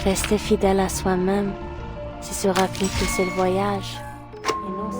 Rester fidèle à soi-même, c'est se rappeler que c'est le voyage. Et non,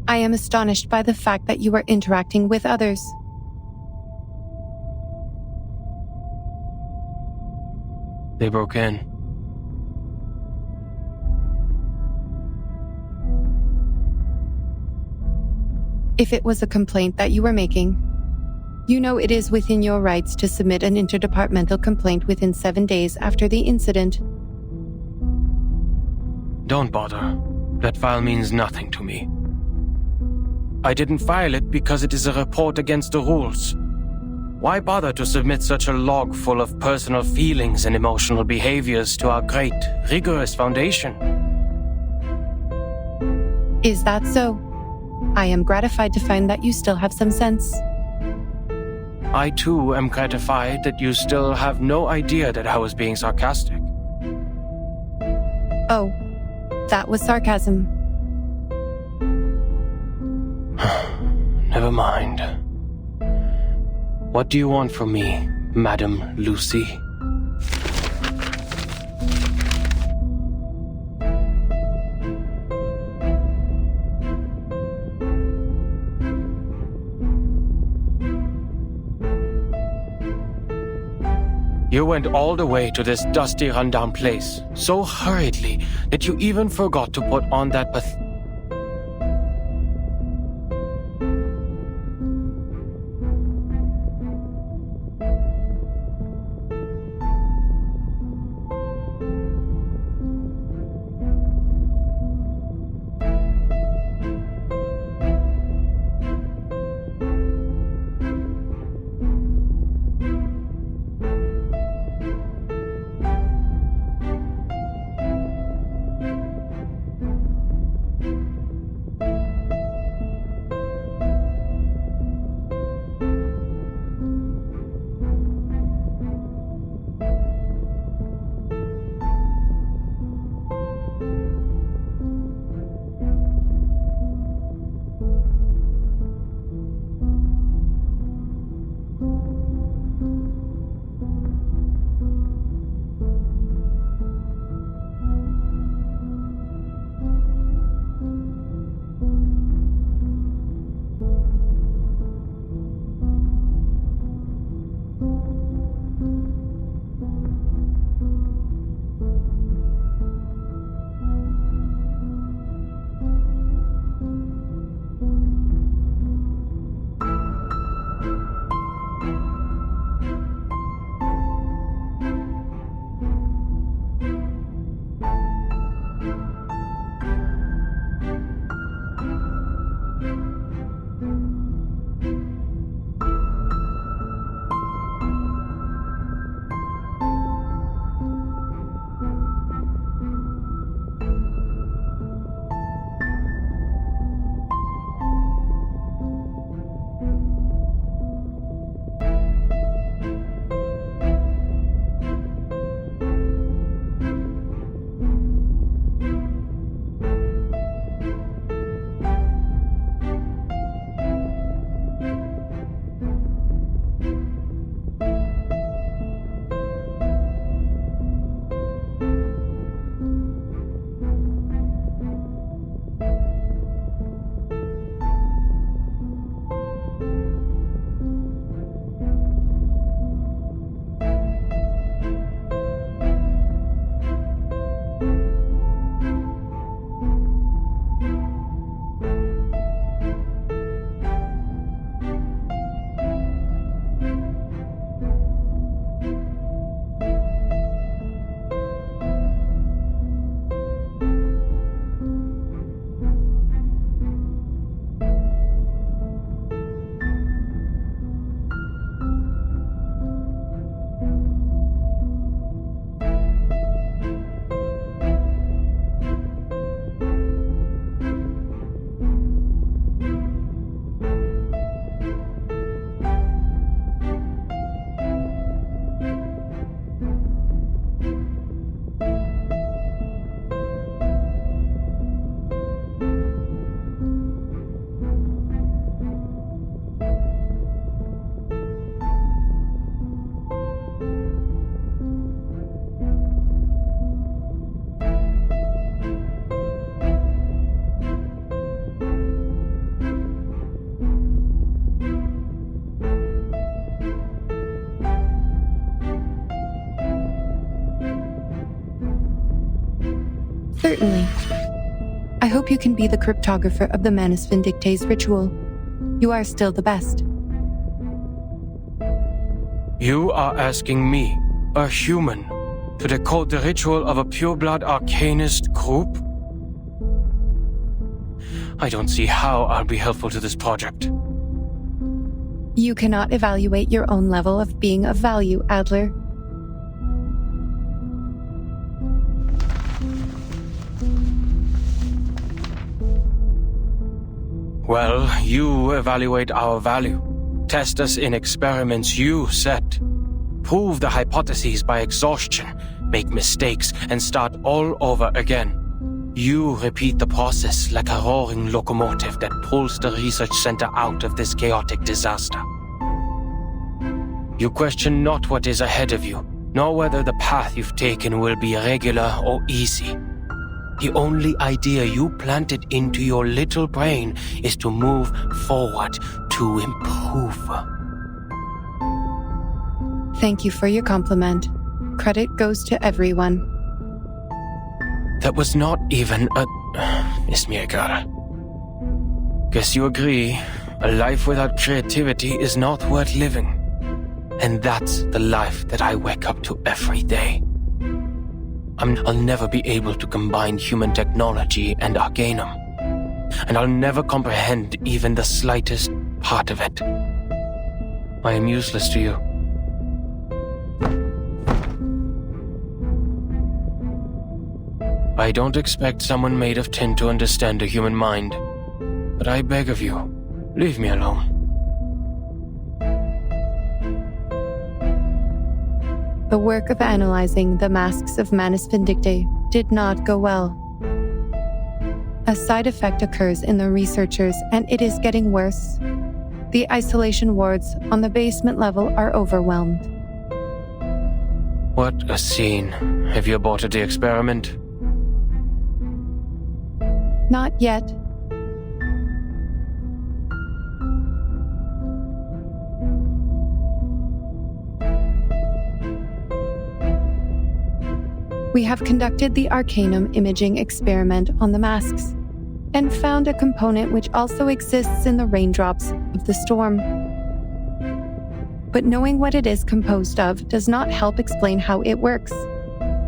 I am astonished by the fact that you are interacting with others. They broke in. If it was a complaint that you were making, you know it is within your rights to submit an interdepartmental complaint within 7 days after the incident. Don't bother. That file means nothing to me. I didn't file it because it is a report against the rules. Why bother to submit such a log full of personal feelings and emotional behaviors to our great, rigorous foundation? Is that so? I am gratified to find that you still have some sense. I too am gratified that you still have no idea that I was being sarcastic. Oh, that was sarcasm. Never mind. What do you want from me, Madam Lucy? You went all the way to this dusty, rundown place so hurriedly that you even forgot to put on that Certainly. I hope you can be the cryptographer of the Manus Vindictae's ritual. You are still the best. You are asking me, a human, to decode the ritual of a pureblood arcanist group? I don't see how I'll be helpful to this project. You cannot evaluate your own level of being of value, Adler. Well, you evaluate our value. Test us in experiments you set. Prove the hypotheses by exhaustion, make mistakes, and start all over again. You repeat the process like a roaring locomotive that pulls the research center out of this chaotic disaster. You question not what is ahead of you, nor whether the path you've taken will be regular or easy. The only idea you planted into your little brain is to move forward, to improve. Thank you for your compliment. Credit goes to everyone. That was not even a... Ismirgar. Guess you agree, a life without creativity is not worth living. And that's the life that I wake up to every day. I'll never be able to combine human technology and Arcanum. And I'll never comprehend even the slightest part of it. I am useless to you. I don't expect someone made of tin to understand a human mind. But I beg of you, leave me alone. The work of analyzing the masks of Manus Vindictae did not go well. A side effect occurs in the researchers, and it is getting worse. The isolation wards on the basement level are overwhelmed. What a scene. Have you aborted the experiment? Not yet. We have conducted the Arcanum imaging experiment on the masks and found a component which also exists in the raindrops of the storm. But knowing what it is composed of does not help explain how it works.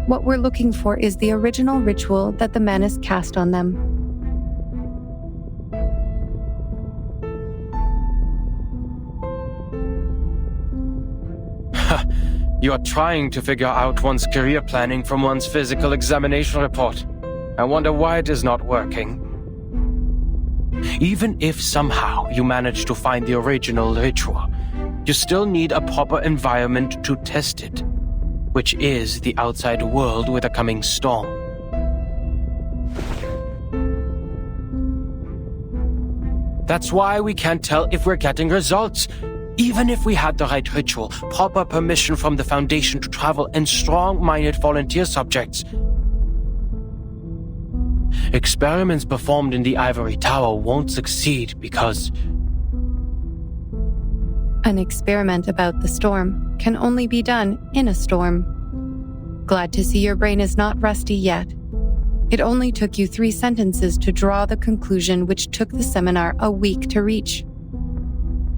What we're looking for is the original ritual that the Manus cast on them. You are trying to figure out one's career planning from one's physical examination report. I wonder why it is not working. Even if somehow you manage to find the original ritual, you still need a proper environment to test it, which is the outside world with a coming storm. That's why we can't tell if we're getting results. Even if we had the right ritual, proper permission from the Foundation to travel, and strong-minded volunteer subjects. Experiments performed in the Ivory Tower won't succeed because... An experiment about the storm can only be done in a storm. Glad to see your brain is not rusty yet. It only took you 3 sentences to draw the conclusion which took the seminar a week to reach.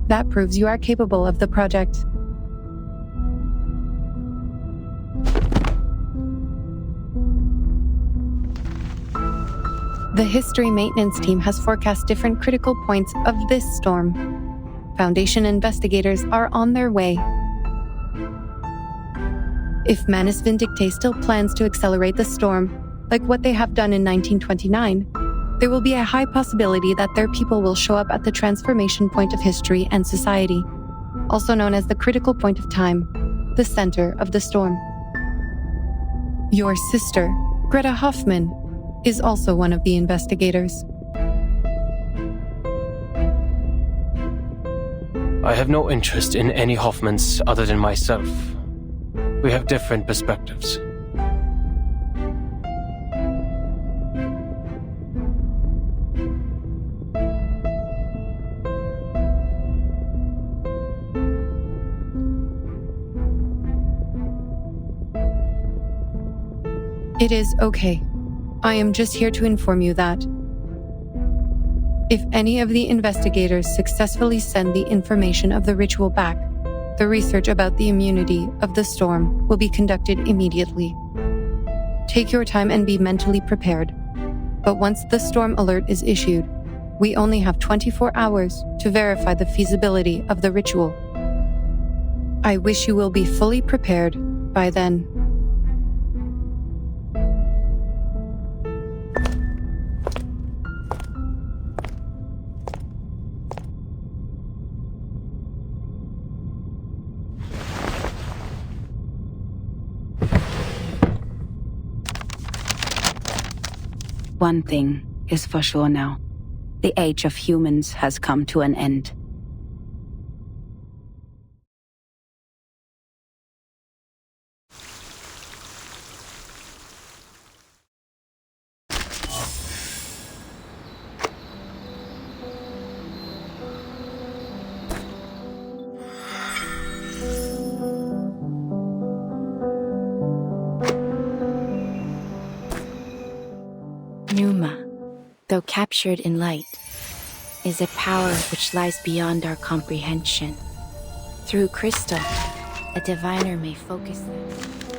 That proves you are capable of the project. The history maintenance team has forecast different critical points of this storm. Foundation investigators are on their way. If Manus Vindictae still plans to accelerate the storm, like what they have done in 1929, there will be a high possibility that their people will show up at the transformation point of history and society, also known as the critical point of time, the center of the storm. Your sister, Greta Hoffman, is also one of the investigators. I have no interest in any Hoffmans other than myself. We have different perspectives. It is okay. I am just here to inform you that if any of the investigators successfully send the information of the ritual back, the research about the immunity of the storm will be conducted immediately. Take your time and be mentally prepared. But once the storm alert is issued, we only have 24 hours to verify the feasibility of the ritual. I wish you will be fully prepared by then. One thing is for sure now. The age of humans has come to an end. Pneuma, though captured in light, is a power which lies beyond our comprehension. Through crystal, a diviner may focus them.